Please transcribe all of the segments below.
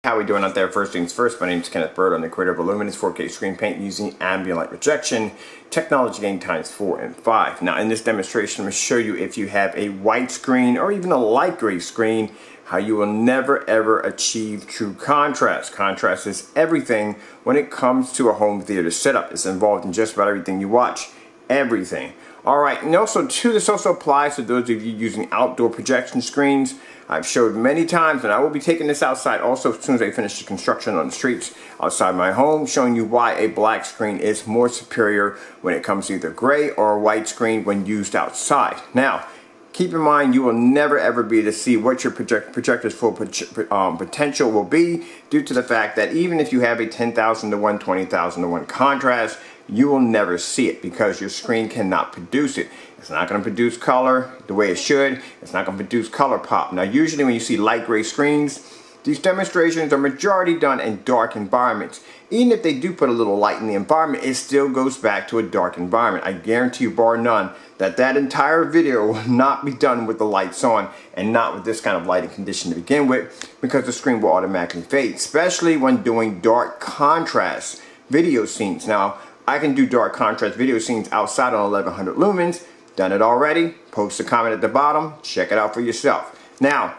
How we doing out there? First things first, my name is Kenneth Bird. I'm the creator of Illuminous 4K screen paint using ambient light projection, technology gain times 4 and 5. Now in this demonstration, I'm going to show you if you have a white screen or even a light gray screen, how you will never ever achieve true contrast. Contrast is everything when it comes to a home theater setup. It's involved in just about everything you watch. Everything. Alright, and also too, this also applies to those of you using outdoor projection screens. I've showed many times, and I will be taking this outside also as soon as I finish the construction on the streets outside my home, showing you why a black screen is more superior when it comes to either gray or a white screen when used outside. Now, keep in mind, you will never ever be able to see what your projector's full potential will be, due to the fact that even if you have a 10,000 to 1, 20,000 to 1 contrast, you will never see it because your screen cannot produce it. It's not going to produce color the way it should. It's not going to produce color pop. Now usually when you see light gray screens, these demonstrations are majority done in dark environments. Even if they do put a little light in the environment, it still goes back to a dark environment. I guarantee you, bar none, that that entire video will not be done with the lights on and not with this kind of lighting condition to begin with, because the screen will automatically fade, especially when doing dark contrast video scenes. Now, I can do dark contrast video scenes outside on 1100 lumens. Done it already. Post a comment at the bottom. Check it out for yourself. Now,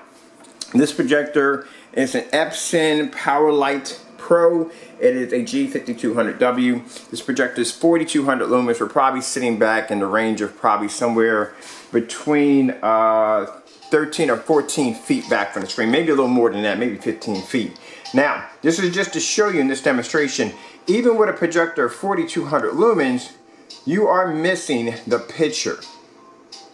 this projector is an EPSON PowerLight Pro. It is a G5200W. This projector is 4200 lumens. We're probably sitting back in the range of probably somewhere between 13 or 14 feet back from the screen. Maybe a little more than that, maybe 15 feet. Now, this is just to show you in this demonstration, even with a projector of 4200 lumens, you are missing the picture.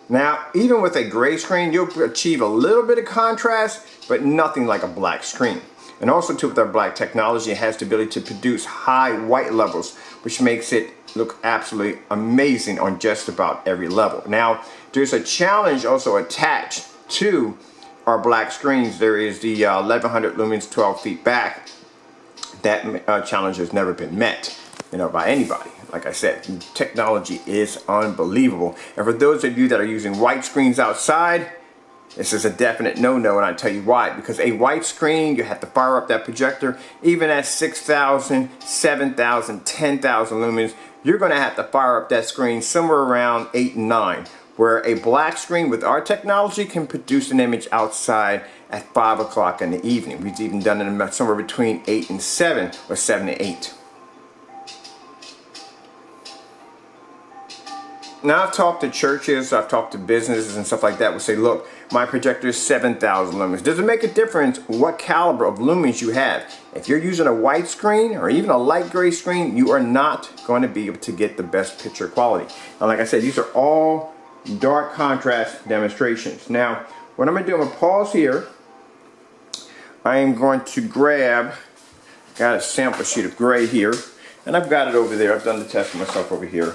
Now, even with a gray screen, you'll achieve a little bit of contrast, but nothing like a black screen. And also too, with our black technology, it has the ability to produce high white levels, which makes it look absolutely amazing on just about every level. Now, there's a challenge also attached to our black screens. There is the 1100 lumens 12 feet back. That challenge has never been met, by anybody. Like I said, technology is unbelievable. And for those of you that are using white screens outside, this is a definite no-no, and I'll tell you why. Because a white screen, you have to fire up that projector, even at 6,000, 7,000, 10,000 lumens, you're going to have to fire up that screen somewhere around 8 and 9. Where a black screen with our technology can produce an image outside at 5 o'clock in the evening. We've even done it somewhere between 8 and 7 or 7 to 8. Now I've talked to churches, I've talked to businesses and stuff like that, will say, look, my projector is 7,000 lumens. Does it make a difference what caliber of lumens you have? If you're using a white screen or even a light gray screen, you are not going to be able to get the best picture quality. Now, like I said, these are all dark contrast demonstrations. Now, what I'm going to do, I'm going to pause here. I am going to grab, got a sample sheet of gray here, and I've got it over there. I've done the test myself over here.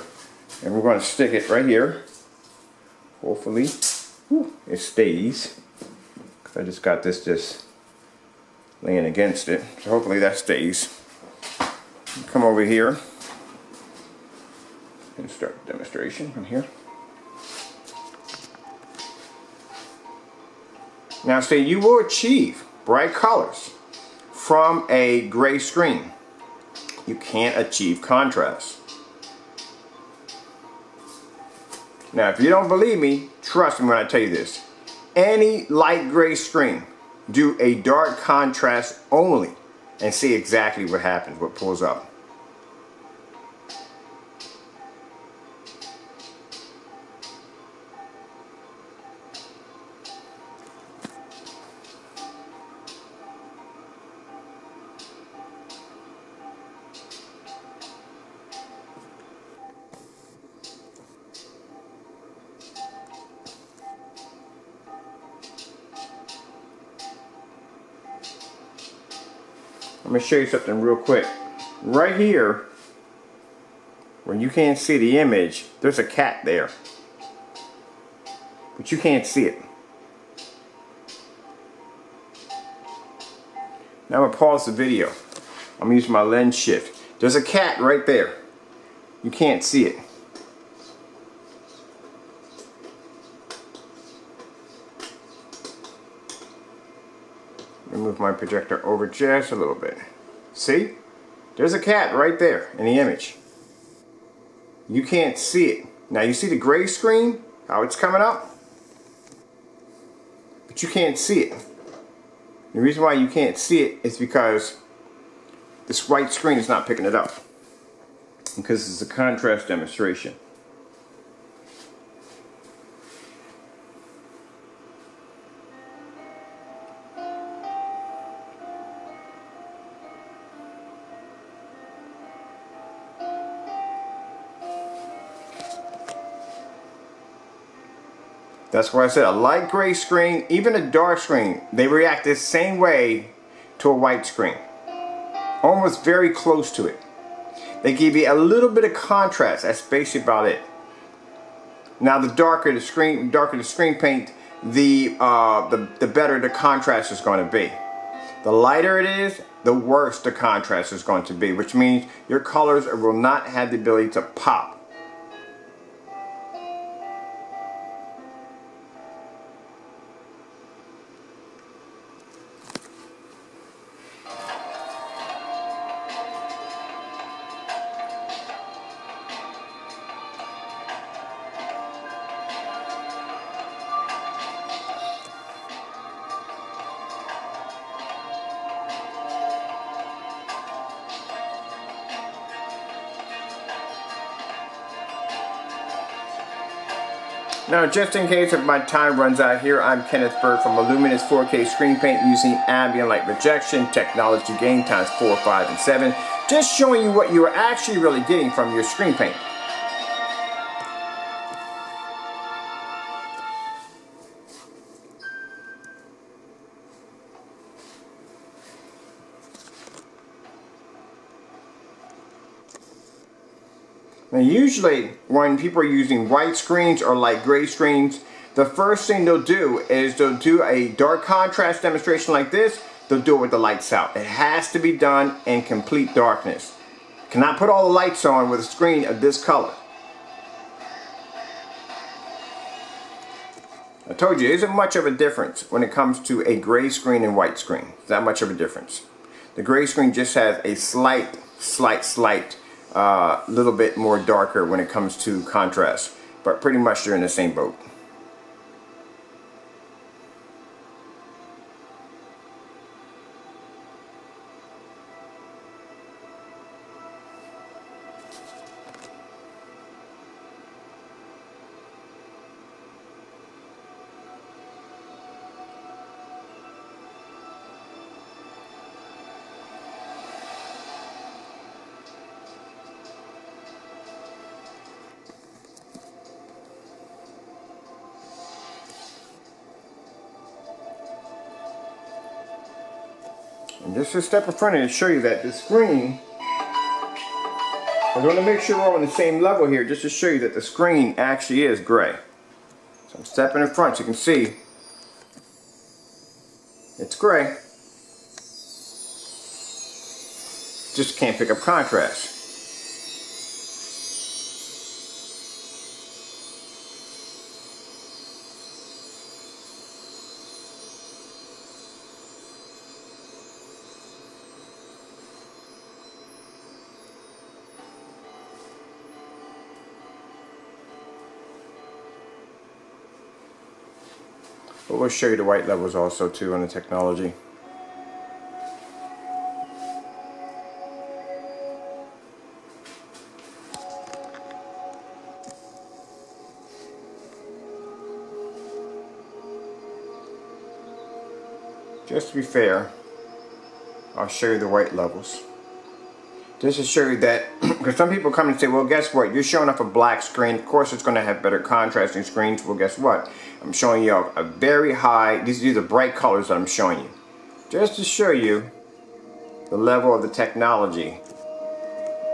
And we're going to stick it right here. Hopefully, it stays. Because I just got this just laying against it. So hopefully that stays. Come over here and start the demonstration from here. Now, say you will achieve bright colors from a gray screen. You can't achieve contrast. Now, if you don't believe me, trust me when I tell you this. Any light gray screen, do a dark contrast only and see exactly what happens, what pulls up. I'm going to show you something real quick. Right here, when you can't see the image, there's a cat there. But you can't see it. Now I'm going to pause the video. I'm using my lens shift. There's a cat right there. You can't see it. Let me move my projector over just a little bit. See? There's a cat right there in the image. You can't see it. Now you see the gray screen, how it's coming up? But you can't see it. The reason why you can't see it is because this white screen is not picking it up. Because it's a contrast demonstration. That's why I said a light gray screen, even a dark screen, they react the same way to a white screen. Almost very close to it. They give you a little bit of contrast. That's basically about it. Now the darker the screen paint, the better the contrast is going to be. The lighter it is, the worse the contrast is going to be, which means your colors will not have the ability to pop. Now, just in case if my time runs out here, I'm Kenneth Bird from Illuminous 4K Screen Paint using ambient light rejection, technology gain times 4, 5, and 7. Just showing you what you are actually really getting from your screen paint. Now usually when people are using white screens or light gray screens, the first thing they'll do is they'll do a dark contrast demonstration like this. They'll do it with the lights out. It has to be done in complete darkness. Cannot put all the lights on with a screen of this color. I told you, there isn't much of a difference when it comes to a gray screen and white screen. It's not much of a difference. The gray screen just has a slight little bit more darker when it comes to contrast, but pretty much they're in the same boat. And just to step in front of you to show you that the screen, I want to make sure we're on the same level here, just to show you that the screen actually is gray. So I'm stepping in front so you can see it's gray. Just can't pick up contrast. But we'll show you the white levels also too on the technology. Just to be fair, I'll show you the white levels. Just to show you that, because some people come and say, well, guess what? You're showing up a black screen. Of course, it's going to have better contrasting screens. Well, guess what? I'm showing you a very high, these are the bright colors that I'm showing you. Just to show you the level of the technology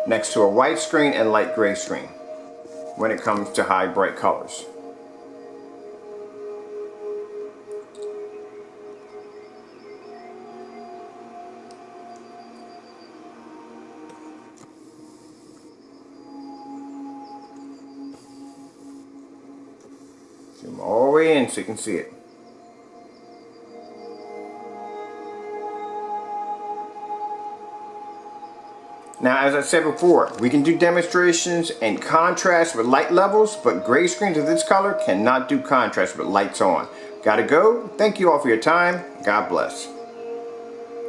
next to a white screen and light gray screen when it comes to high bright colors. Zoom all the way in so you can see it. Now, as I said before, we can do demonstrations in contrast with light levels, but gray screens of this color cannot do contrast with lights on. Gotta go. Thank you all for your time. God bless.